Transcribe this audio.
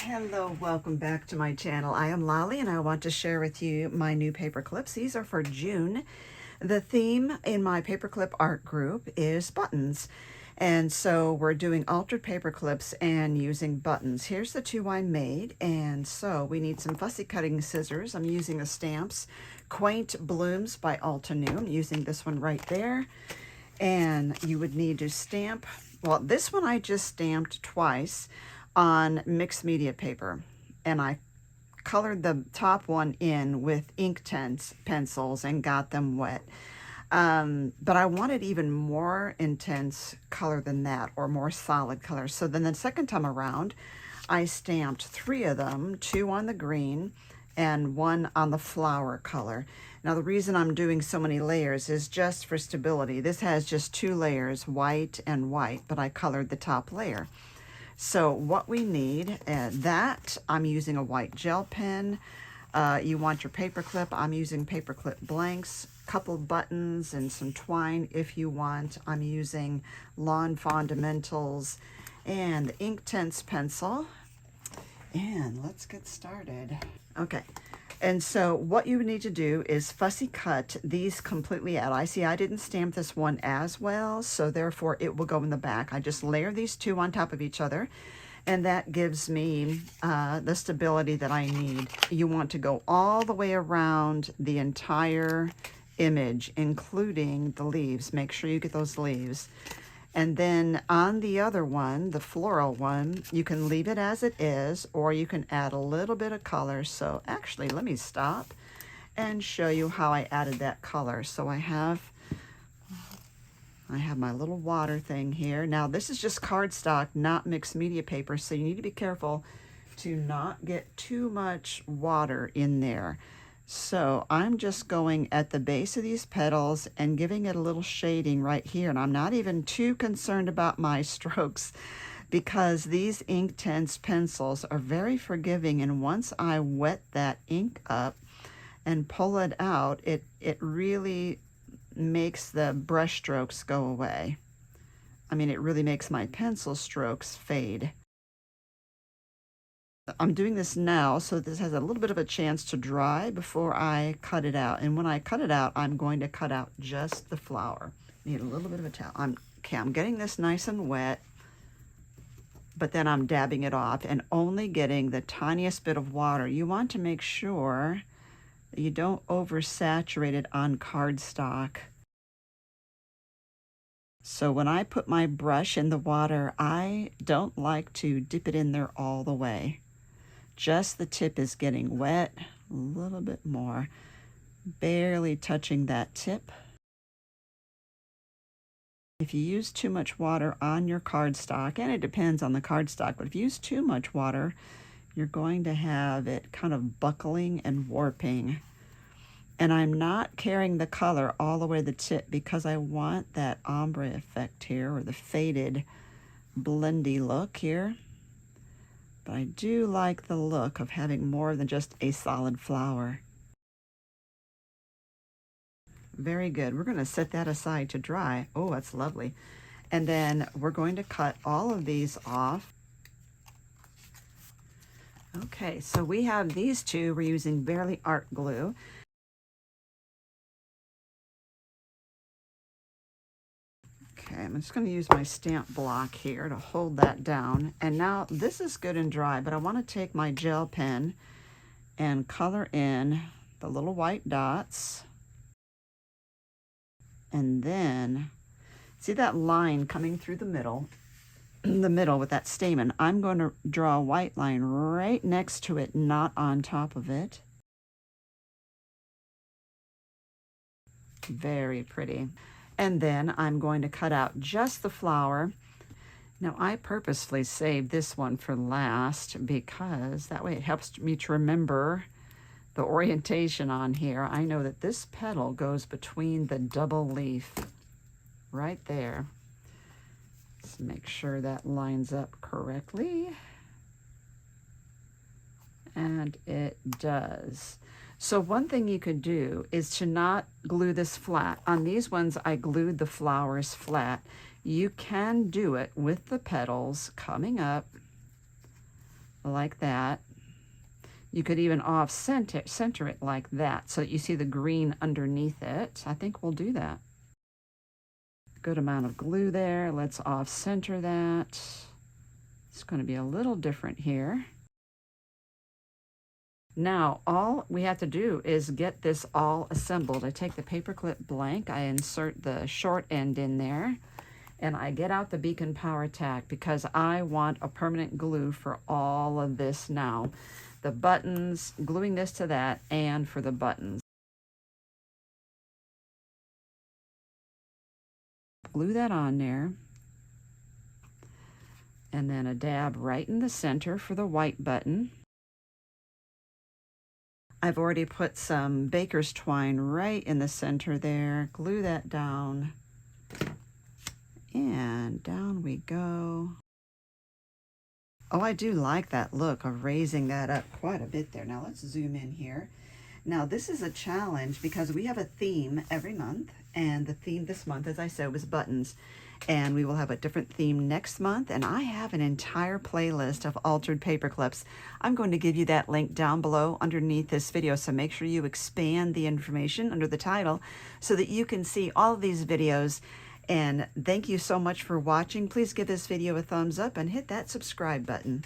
Hello, welcome back to my channel. I am Lolly and I want to share with you my new paper clips. These are for June. The theme in my paperclip art group is buttons. And so we're doing altered paper clips and using buttons. Here's the two I made. And so we need some fussy cutting scissors. I'm using the stamps Quaint Blooms by Altenew. I'm using this one right there. And you would need to stamp, well, this one I just stamped twice on mixed media paper, and I colored the top one in with Inktense pencils and got them wet. But I wanted even more intense color than that, or more solid color. So then the second time around, I stamped 3 of them, 2 on the green and 1 on the flower color. Now the reason I'm doing so many layers is just for stability. This has just 2 layers, white and white, but I colored the top layer. So what we need, that I'm using a white gel pen. You want your paper clip. I'm using paper clip blanks, couple buttons and some twine if you want. I'm using Lawn Fundamentals and the Inktense pencil. And let's get started. Okay. And so what you need to do is fussy cut these completely out. I see I didn't stamp this one as well, so therefore it will go in the back. I just layer these 2 on top of each other, and that gives me the stability that I need. You want to go all the way around the entire image, including the leaves. Make sure you get those leaves. And then on the other one, the floral one, you can leave it as it is, or you can add a little bit of color. So actually, let me stop and show you how I added that color. So I have my little water thing here. Now this is just cardstock, not mixed media paper, so you need to be careful to not get too much water in there. So I'm just going at the base of these petals and giving it a little shading right here. And I'm not even too concerned about my strokes because these Inktense pencils are very forgiving. And once I wet that ink up and pull it out, it really makes the brush strokes go away. I mean, it really makes my pencil strokes fade. I'm doing this now so this has a little bit of a chance to dry before I cut it out. And when I cut it out, I'm going to cut out just the flower. Need a little bit of a towel. I'm getting this nice and wet, but then I'm dabbing it off and only getting the tiniest bit of water. You want to make sure that you don't oversaturate it on cardstock. So when I put my brush in the water, I don't like to dip it in there all the way. Just the tip is getting wet, a little bit more, barely touching that tip. If you use too much water on your cardstock, and it depends on the cardstock, but if you use too much water, you're going to have it kind of buckling and warping. And I'm not carrying the color all the way to the tip because I want that ombre effect here, or the faded blendy look here. But I do like the look of having more than just a solid flower. Very good. We're going to set that aside to dry. Oh, that's lovely. And then we're going to cut all of these off. Okay, so we have these 2. We're using Barely Art Glue. Okay, I'm just going to use my stamp block here to hold that down. And now this is good and dry, but I want to take my gel pen and color in the little white dots. And then, see that line coming through the middle with that stamen? I'm going to draw a white line right next to it, not on top of it. Very pretty. And then I'm going to cut out just the flower. Now I purposely saved this one for last because that way it helps me to remember the orientation on here. I know that this petal goes between the double leaf right there. Let's make sure that lines up correctly. And it does. So one thing you could do is to not glue this flat. On these ones, I glued the flowers flat. You can do it with the petals coming up like that. You could even center it like that so that you see the green underneath it. I think we'll do that. Good amount of glue there. Let's off-center that. It's going to be a little different here. Now, all we have to do is get this all assembled. I take the paperclip blank, I insert the short end in there, and I get out the beacon power tack because I want a permanent glue for all of this now. The buttons, gluing this to that, and for the buttons. Glue that on there. And then a dab right in the center for the white button. I've already put some baker's twine right in the center there. Glue that down. And down we go. Oh, I do like that look of raising that up quite a bit there. Now let's zoom in here. Now this is a challenge because we have a theme every month, and the theme this month, as I said, was buttons. And we will have a different theme next month, and I have an entire playlist of altered paper clips. I'm going to give you that link down below underneath this video, so make sure you expand the information under the title so that you can see all of these videos. And thank you so much for watching. Please give this video a thumbs up and hit that subscribe button.